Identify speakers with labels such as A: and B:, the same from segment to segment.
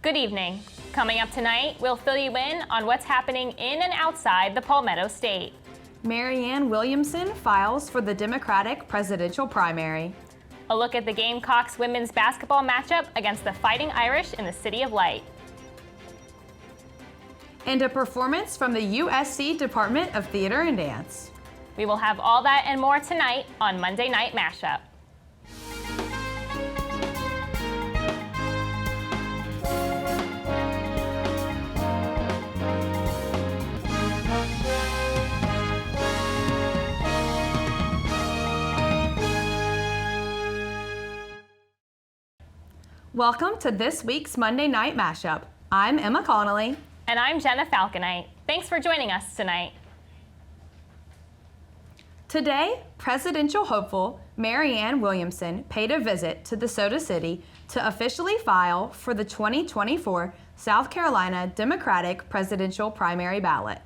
A: Good evening. Coming up tonight, we'll fill you in on what's happening in and outside the Palmetto State.
B: Marianna Williamson files for the Democratic presidential primary.
A: A look at the Gamecocks women's basketball matchup against the Fighting Irish in the City of Light.
B: And a performance from the USC Department of Theater and Dance.
A: We will have all that and more tonight on Monday Night Mashup.
B: Welcome to this week's Monday Night Mashup. I'm Emma Connelly.
A: And I'm Jenna Falconite. Thanks for joining us tonight.
B: Today, presidential hopeful Marianna Williamson paid a visit to DeSoto City to officially file for the 2024 South Carolina Democratic presidential primary ballot.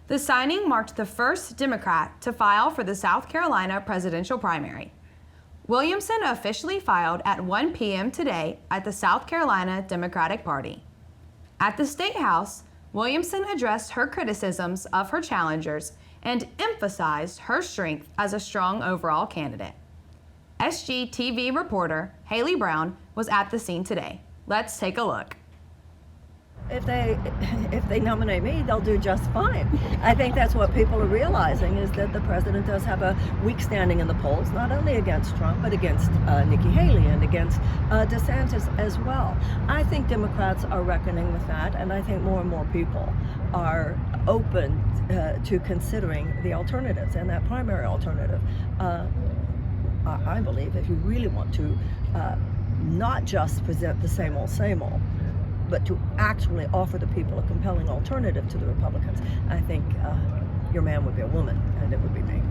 B: The signing marked the first Democrat to file for the South Carolina presidential primary. Williamson officially filed at 1 p.m. today at the South Carolina Democratic Party. At the State House, Williamson addressed her criticisms of her challengers and emphasized her strength as a strong overall candidate. SGTV reporter Haley Brown was at the scene today. Let's take a look.
C: If they nominate me, they'll do just fine. I think that's what people are realizing, is that the president does have a weak standing in the polls, not only against Trump, but against Nikki Haley and against DeSantis as well. I think Democrats are reckoning with that, and I think more and more people are open to considering the alternatives, and that primary alternative, I believe, if you really want to not just present the same old, but to actually offer the people a compelling alternative to the Republicans, I think your man would be a woman, and it would be me.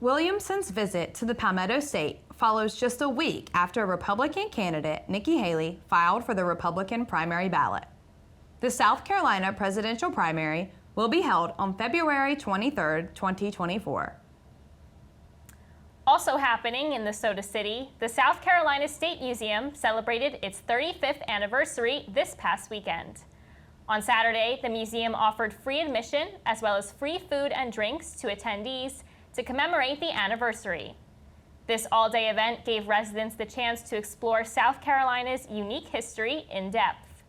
B: Williamson's visit to the Palmetto State follows just a week after Republican candidate Nikki Haley filed for the Republican primary ballot. The South Carolina presidential primary will be held on February 23, 2024.
A: Also happening in DeSoto City, the South Carolina State Museum celebrated its 35th anniversary this past weekend. On Saturday, the museum offered free admission as well as free food and drinks to attendees to commemorate the anniversary. This all-day event gave residents the chance to explore South Carolina's unique history in depth.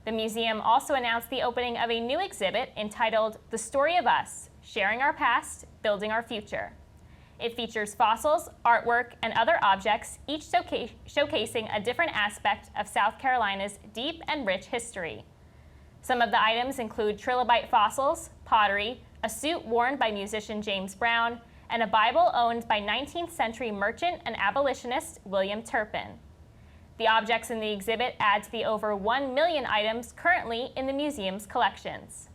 A: The museum also announced the opening of a new exhibit entitled The Story of Us, Sharing Our Past, Building Our Future. It features fossils, artwork, and other objects, each showcasing a different aspect of South Carolina's deep and rich history. Some of the items include trilobite fossils, pottery, a suit worn by musician James Brown, and a Bible owned by 19th century merchant and abolitionist William Turpin. The objects in the exhibit add to the over 1 million items currently in the museum's collections.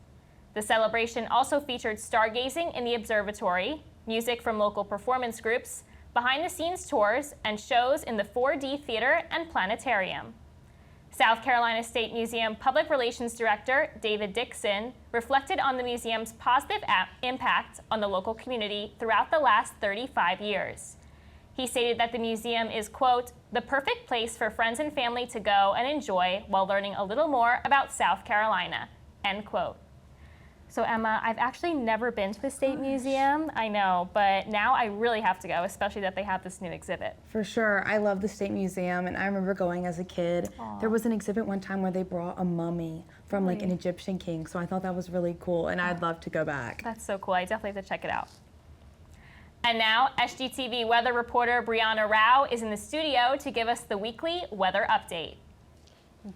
A: The celebration also featured stargazing in the observatory, music from local performance groups, behind-the-scenes tours, and shows in the 4D Theater and Planetarium. South Carolina State Museum Public Relations Director David Dixon reflected on the museum's positive impact on the local community throughout the last 35 years. He stated that the museum is, quote, the perfect place for friends and family to go and enjoy while learning a little more about South Carolina, end quote. So Emma, I've actually never been to the State Museum, I know, but now I really have to go, especially that they have this new exhibit.
B: For sure, I love the State Museum, and I remember going as a kid.
A: Aww.
B: There was an exhibit one time where they brought a mummy from like an Egyptian king, so I thought that was really cool, and I'd love to go back.
A: That's so cool, I definitely have to check it out. And now, SGTV weather reporter Brianna Rao is in the studio to give us the weekly weather update.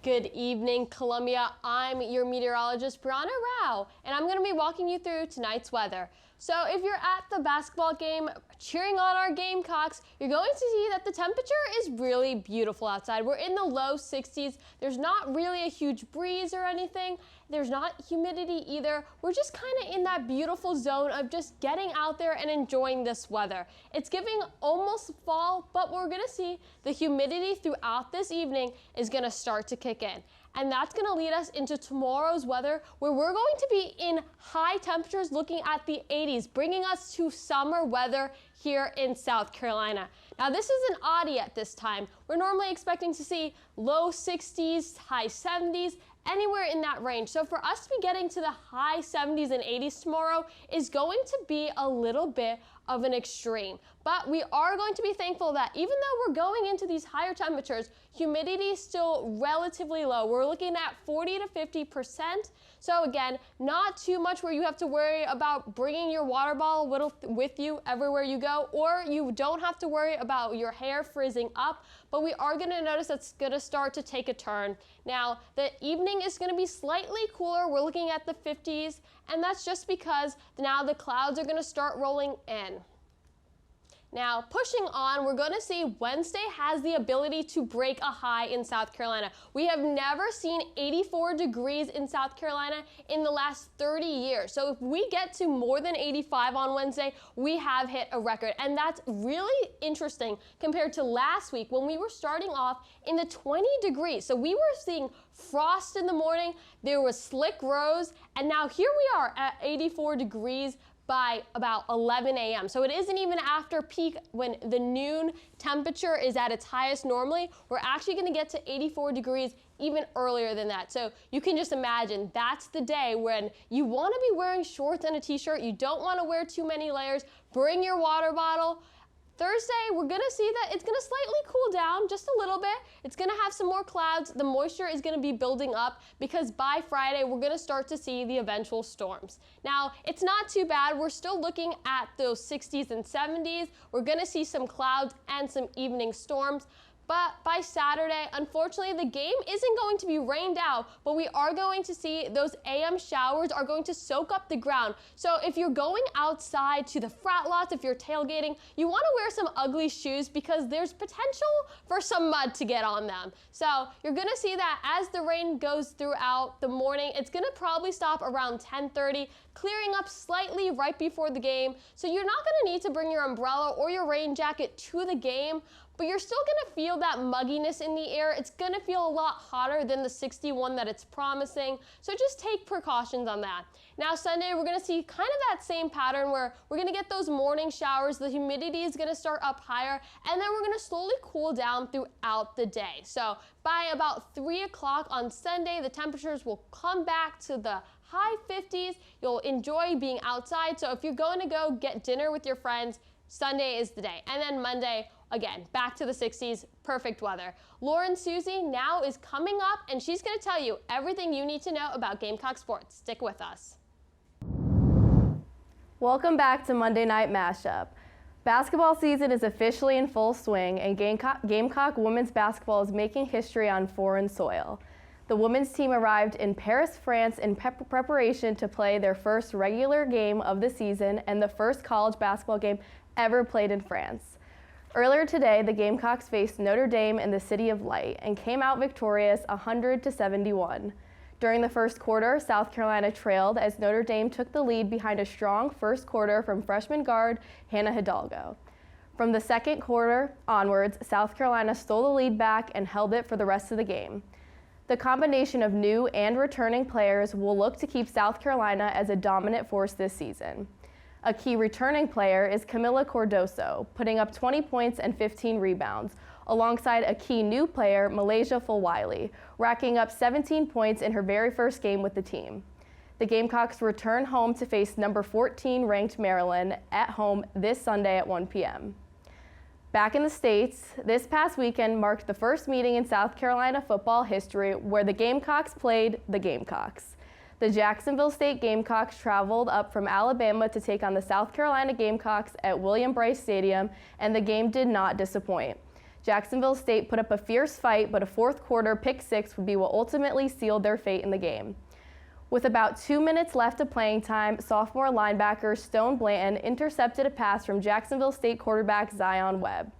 D: Good evening, Columbia. I'm your meteorologist, Brianna Rao, and I'm going to be walking you through tonight's weather. So if you're at the basketball game cheering on our Gamecocks, you're going to see that the temperature is really beautiful outside. We're in the low 60s. There's not really a huge breeze or anything. There's not humidity either. We're just kind of in that beautiful zone of just getting out there and enjoying this weather. It's giving almost fall, but we're going to see the humidity throughout this evening is going to start to kick in. And that's going to lead us into tomorrow's weather, where we're going to be in high temperatures looking at the 80s, bringing us to summer weather here in South Carolina. Now this is an oddie at this time. We're normally expecting to see low 60s, high 70s, anywhere in that range. So for us to be getting to the high 70s and 80s tomorrow is going to be a little bit of an extreme. But we are going to be thankful that even though we're going into these higher temperatures, humidity is still relatively low. We're looking at 40 to 50%. So again, not too much where you have to worry about bringing your water bottle with you everywhere you go, or you don't have to worry about your hair frizzing up, but we are going to notice that's going to start to take a turn. Now, the evening is going to be slightly cooler. We're looking at the 50s, and that's just because now the clouds are going to start rolling in. Now, pushing on, we're going to see Wednesday has the ability to break a high in South Carolina. We have never seen 84 degrees in South Carolina in the last 30 years. So if we get to more than 85 on Wednesday, we have hit a record. And that's really interesting compared to last week when we were starting off in the 20 degrees. So we were seeing frost in the morning, there was slick rows, and now here we are at 84 degrees by about 11 a.m. So it isn't even after peak when the noon temperature is at its highest normally. We're actually going to get to 84 degrees even earlier than that. So you can just imagine that's the day when you want to be wearing shorts and a t-shirt. You don't want to wear too many layers. Bring your water bottle. Thursday, we're going to see that it's going to slightly cool down just a little bit. It's going to have some more clouds. The moisture is going to be building up because by Friday, we're going to start to see the eventual storms. Now, it's not too bad. We're still looking at those 60s and 70s. We're going to see some clouds and some evening storms. But by Saturday, unfortunately, the game isn't going to be rained out, but we are going to see those AM showers are going to soak up the ground. So if you're going outside to the frat lots, if you're tailgating, you want to wear some ugly shoes because there's potential for some mud to get on them. So you're going to see that as the rain goes throughout the morning, it's going to probably stop around 10:30, clearing up slightly right before the game. So you're not going to need to bring your umbrella or your rain jacket to the game, but you're still gonna feel that mugginess in the air. It's gonna feel a lot hotter than the 61 that it's promising. So just take precautions on that. Now Sunday, we're gonna see kind of that same pattern where we're gonna get those morning showers. The humidity is gonna start up higher, and then we're gonna slowly cool down throughout the day. So by about 3 o'clock on Sunday, the temperatures will come back to the high 50s. You'll enjoy being outside. So if you're going to go get dinner with your friends, Sunday is the day. And then Monday, again, back to the 60s, perfect weather. Lauren Ciuci now is coming up, and she's going to tell you everything you need to know about Gamecock sports. Stick with us.
E: Welcome back to Monday Night Mashup. Basketball season is officially in full swing, and Gamecock women's basketball is making history on foreign soil. The women's team arrived in Paris, France in preparation to play their first regular game of the season and the first college basketball game ever played in France. Earlier today, the Gamecocks faced Notre Dame in the City of Light and came out victorious 100-71. During the first quarter, South Carolina trailed as Notre Dame took the lead behind a strong first quarter from freshman guard Hannah Hidalgo. From the second quarter onwards, South Carolina stole the lead back and held it for the rest of the game. The combination of new and returning players will look to keep South Carolina as a dominant force this season. A key returning player is Camila Cordoso, putting up 20 points and 15 rebounds, alongside a key new player, Malaysia Fulwiley, racking up 17 points in her very first game with the team. The Gamecocks return home to face number 14 ranked Maryland at home this Sunday at 1 p.m. Back in the States, this past weekend marked the first meeting in South Carolina football history where the Gamecocks played the Gamecocks. The Jacksonville State Gamecocks traveled up from Alabama to take on the South Carolina Gamecocks at William Brice Stadium, and the game did not disappoint. Jacksonville State put up a fierce fight, but a fourth quarter pick six would be what ultimately sealed their fate in the game. With about 2 minutes left of playing time, sophomore linebacker Stone Blanton intercepted a pass from Jacksonville State quarterback Zion Webb.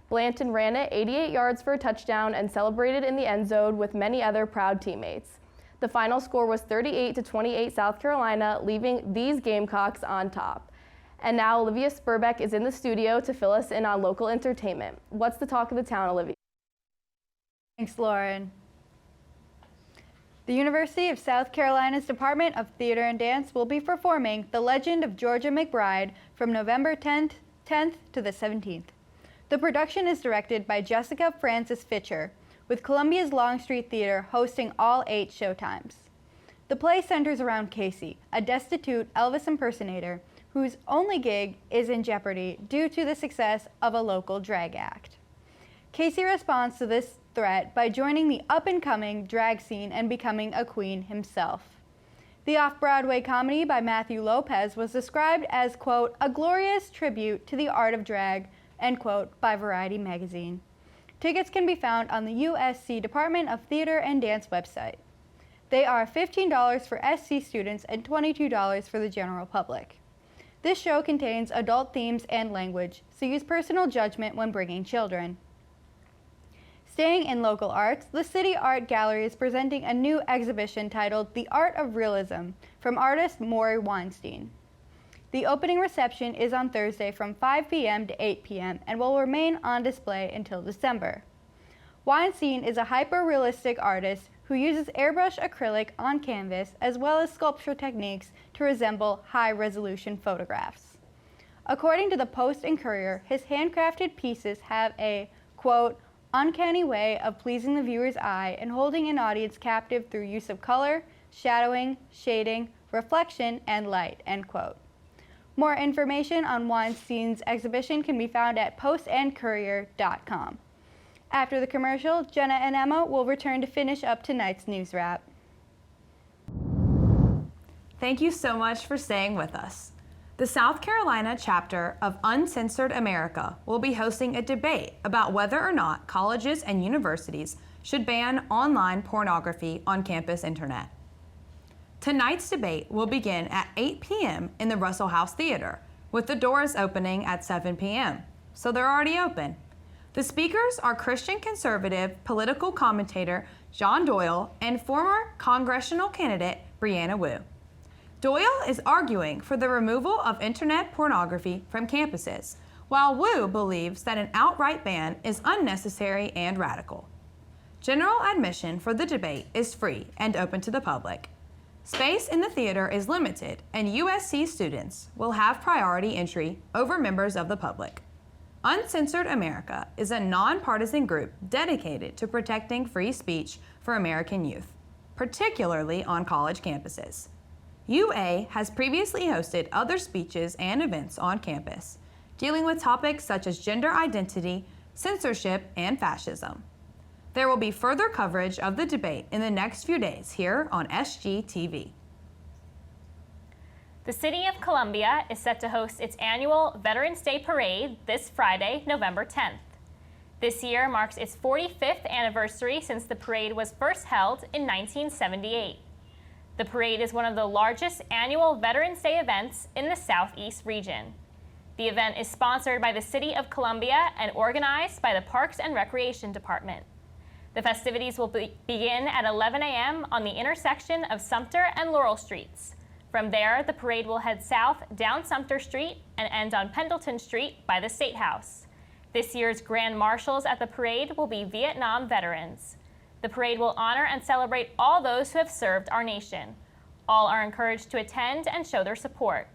E: Blanton ran it 88 yards for a touchdown and celebrated in the end zone with many other proud teammates. The final score was 38-28 South Carolina, leaving these Gamecocks on top. And now Olivia Sperbeck is in the studio to fill us in on local entertainment. What's the talk of the town, Olivia?
F: Thanks, Lauren. The University of South Carolina's Department of Theater and Dance will be performing The Legend of Georgia McBride from November 10th 10th to the 17th. The production is directed by Jessica Francis Fitcher, with Columbia's Longstreet Theater hosting all 8 showtimes. The play centers around Casey, a destitute Elvis impersonator whose only gig is in jeopardy due to the success of a local drag act. Casey responds to this threat by joining the up-and-coming drag scene and becoming a queen himself. The off-Broadway comedy by Matthew Lopez was described as, quote, a glorious tribute to the art of drag, end quote, by Variety magazine. Tickets can be found on the USC Department of Theater and Dance website. They are $15 for SC students and $22 for the general public. This show contains adult themes and language, so use personal judgment when bringing children. Staying in local arts, the City Art Gallery is presenting a new exhibition titled The Art of Realism from artist Maury Weinstein. The opening reception is on Thursday from 5 p.m. to 8 p.m. and will remain on display until December. Weinstein is a hyper-realistic artist who uses airbrush acrylic on canvas as well as sculpture techniques to resemble high-resolution photographs. According to the Post and Courier, his handcrafted pieces have a, quote, uncanny way of pleasing the viewer's eye and holding an audience captive through use of color, shadowing, shading, reflection, and light, end quote. More information on Weinstein's exhibition can be found at postandcourier.com. After the commercial, Jenna and Emma will return to finish up tonight's news wrap.
B: Thank you so much for staying with us. The South Carolina chapter of Uncensored America will be hosting a debate about whether or not colleges and universities should ban online pornography on campus internet. Tonight's debate will begin at 8 p.m. in the Russell House Theater, with the doors opening at 7 p.m., so they're already open. The speakers are Christian conservative political commentator John Doyle and former congressional candidate Brianna Wu. Doyle is arguing for the removal of internet pornography from campuses, while Wu believes that an outright ban is unnecessary and radical. General admission for the debate is free and open to the public. Space in the theater is limited, and USC students will have priority entry over members of the public. Uncensored America is a nonpartisan group dedicated to protecting free speech for American youth, particularly on college campuses. UA has previously hosted other speeches and events on campus, dealing with topics such as gender identity, censorship, and fascism. There will be further coverage of the debate in the next few days here on SGTV.
A: The City of Columbia is set to host its annual Veterans Day Parade this Friday, November 10th. This year marks its 45th anniversary since the parade was first held in 1978. The parade is one of the largest annual Veterans Day events in the Southeast region. The event is sponsored by the City of Columbia and organized by the Parks and Recreation Department. The festivities will begin at 11 a.m. on the intersection of Sumter and Laurel Streets. From there, the parade will head south down Sumter Street and end on Pendleton Street by the State House. This year's Grand Marshals at the parade will be Vietnam veterans. The parade will honor and celebrate all those who have served our nation. All are encouraged to attend and show their support.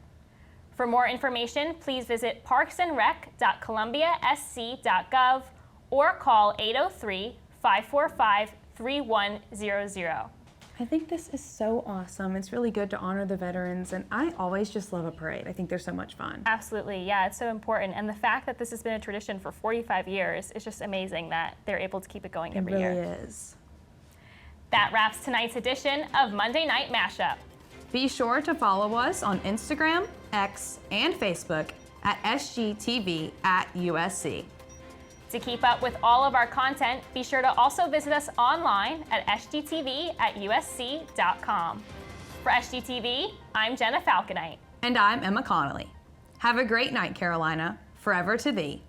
A: For more information, please visit parksandrec.columbiasc.gov or call 803-545-3100.
B: I think this is so awesome. It's really good to honor the veterans, and I always just love a parade. I think they're so much fun.
A: Absolutely, yeah, it's so important. And the fact that this has been a tradition for 45 years is just amazing that they're able to keep it going every year.
B: It really is.
A: That wraps tonight's edition of Monday Night Mashup.
B: Be sure to follow us on Instagram, X, and Facebook at SGTV@USC.
A: To keep up with all of our content, be sure to also visit us online at sgtv@usc.com. For SGTV, I'm Jenna Falconite.
B: And I'm Emma Connelly. Have a great night, Carolina. Forever to thee.